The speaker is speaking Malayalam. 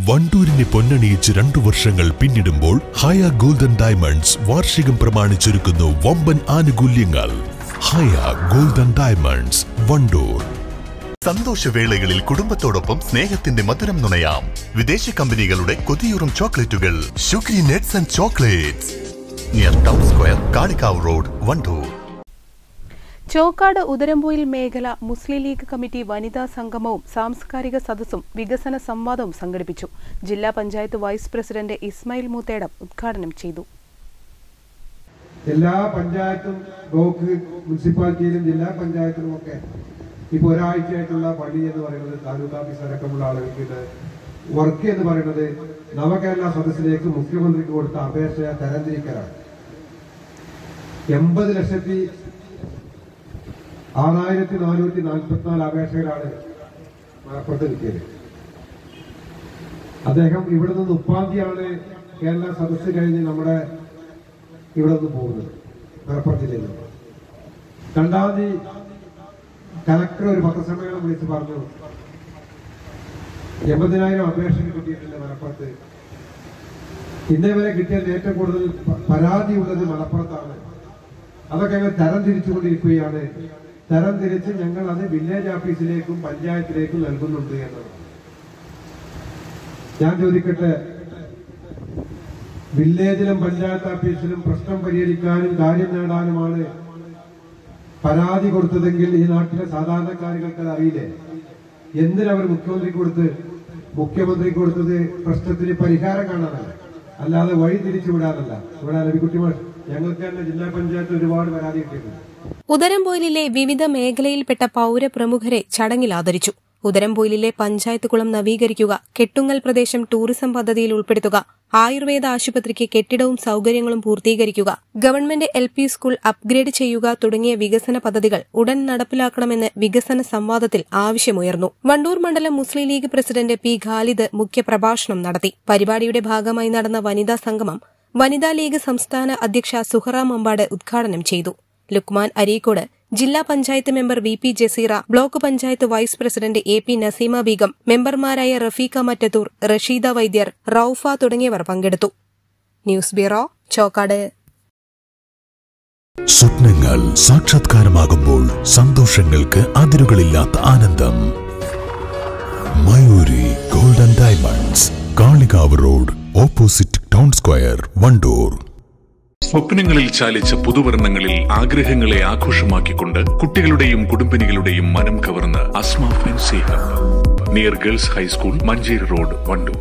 വണ്ടൂരിനെ പൊന്നണിയിച്ച് 2 വർഷങ്ങൾ പിന്നിടുമ്പോൾ ഹയ ഗോൾഡൻ ഡയമണ്ട്സ് വാർഷികം പ്രമാണിച്ചൊരുക്കുന്നു വമ്പൻ ആനുകൂല്യങ്ങൾ. Haya golden diamonds, Wandoor. സന്തോഷവേളകളിൽ കുടുംബത്തോടൊപ്പം സ്നേഹത്തിന്റെ മധുരം നുണയാം. വിദേശ കമ്പനികളുടെ കൊതിയൂറും ചോക്ലേറ്റുകൾ sugary nets and chocolates, near town square, Kalikavu road, Wandoor. Chokkad Udarampoyil മേഖല മുസ്ലിം ലീഗ് കമ്മിറ്റി വനിതാ സംഗമവും സാംസ്കാരിക സദസ്സും വികസന സംവാദവും സംഘടിപ്പിച്ചു. ജില്ലാ പഞ്ചായത്ത് വൈസ് പ്രസിഡന്റ് ഇസ്മായിൽ മൂത്തേടം ഉദ്ഘാടനം ചെയ്തു. എല്ലാ പഞ്ചായത്തും ബ്ലോക്ക് മുനിസിപ്പാലിറ്റിയിലും ജില്ലാ പഞ്ചായത്തിലും ഒക്കെ ഇപ്പോൾ ഒരാഴ്ചയായിട്ടുള്ള പണി എന്ന് പറയുന്നത് താലൂക്ക് ഓഫീസ് അടക്കമുള്ള ആളുകൾക്ക് വർക്ക് എന്ന് പറയുന്നത് നവകേരള സദസ്സിലേക്ക് മുഖ്യമന്ത്രിക്ക് കൊടുത്ത അപേക്ഷ തരംതിരിക്കലാണ്. 80,6,444 അപേക്ഷകളാണ് മലപ്പുറത്ത് കിട്ടിയത്. അദ്ദേഹം ഇവിടെ നിന്ന് 30-ാം തീയതിയാണ് കേരള സദസ്സ് കഴിഞ്ഞ് നമ്മുടെ ഇവിടെ നിന്ന് പോകുന്നത്, മലപ്പുറം ജില്ലയിൽ നിന്ന്. 2-ാം തീയതി കലക്ടർ ഒരു പത്രസമ്മേളനം വിളിച്ച് പറഞ്ഞു 80,000 അപേക്ഷകൾ കിട്ടിയിട്ടുണ്ട് മലപ്പുറത്ത്. ഇന്നേ വരെ കിട്ടിയതിൽ ഏറ്റവും കൂടുതൽ പരാതി ഉള്ളത് മലപ്പുറത്താണ്. അതൊക്കെ ഞങ്ങൾ തരം തിരിച്ചുകൊണ്ടിരിക്കുകയാണ്. തരം തിരിച്ച് ഞങ്ങൾ അത് വില്ലേജ് ഓഫീസിലേക്കും പഞ്ചായത്തിലേക്കും നൽകുന്നുണ്ട് എന്നത്. ഞാൻ ചോദിക്കട്ടെ, വില്ലേജിലും പഞ്ചായത്ത് ഓഫീസിലും പ്രശ്നം പരിഹരിക്കാനും കാര്യം നേടാനുമാണ് പരാതി കൊടുത്തതെങ്കിൽ ഈ നാട്ടിലെ സാധാരണക്കാരികൾക്ക് അത് അറിയില്ലേ? എന്തിനവർ മുഖ്യമന്ത്രിക്ക് കൊടുത്തത് പ്രശ്നത്തിന് പരിഹാരം കാണാനല്ല, അല്ലാതെ വഴി തിരിച്ചു വിടാനല്ല. ഇവിടെ രവിക്കുട്ടി മാഷ്, ഞങ്ങൾക്ക് തന്നെ ജില്ലാ പഞ്ചായത്ത് ഒരുപാട് പരാതി കിട്ടിയിട്ടുണ്ട്. ഉദരംപൊയിലിലെ വിവിധ മേഖലയിൽപ്പെട്ട പൌരപ്രമുഖരെ ചടങ്ങിൽ ആദരിച്ചു. ഉദരംപൊയിലിലെ പഞ്ചായത്ത് കുളം നവീകരിക്കുക, കെട്ടുങ്ങൽ പ്രദേശം ടൂറിസം പദ്ധതിയിൽ ഉൾപ്പെടുത്തുക, ആയുർവേദ ആശുപത്രിക്ക് കെട്ടിടവും സൌകര്യങ്ങളും പൂർത്തീകരിക്കുക, ഗവൺമെന്റ് LP സ്കൂൾ അപ്ഗ്രേഡ് ചെയ്യുക തുടങ്ങിയ വികസന പദ്ധതികൾ ഉടൻ നടപ്പിലാക്കണമെന്ന് വികസന സംവാദത്തിൽ ആവശ്യമുയർന്നു. വണ്ടൂർ മണ്ഡലം മുസ്ലിം ലീഗ് പ്രസിഡന്റ് P. ഖാലിദ് മുഖ്യപ്രഭാഷണം നടത്തി. പരിപാടിയുടെ ഭാഗമായി നടന്ന വനിതാ സംഗമം വനിതാ ലീഗ് സംസ്ഥാന അധ്യക്ഷ സുഹറ മമ്പാട് ഉദ്ഘാടനം ചെയ്തു. ലുക്മാൻ അരീക്കോട്, ജില്ലാ panchayat member VP Jaseera, block panchayat vice president AP Naseema Beegum, മെമ്പർമാരായ റഫീഖ മറ്റത്തൂർ, റഷീദ വൈദ്യർ, റൌഫ തുടങ്ങിയവർ പങ്കെടുത്തു. News bureau, Chokkad. സ്വപ്നങ്ങൾ സാക്ഷാത്കാരമാകുമ്പോൾ സന്തോഷങ്ങൾക്ക് അതിരുകളില്ലാത്ത ആനന്ദം. Mayoori golden diamonds, Kalikavu road, opposite town square, Wandoor. സ്വപ്നങ്ങളിൽ ചാലിച്ച പുതുവർണ്ണങ്ങളിൽ ആഗ്രഹങ്ങളെ ആഘോഷമാക്കിക്കൊണ്ട് കുട്ടികളുടെയും കുടുംബിനികളുടെയും മനം കവർന്ന് Asma fancy hub, near girls high school, Manjeri road, Wandoor.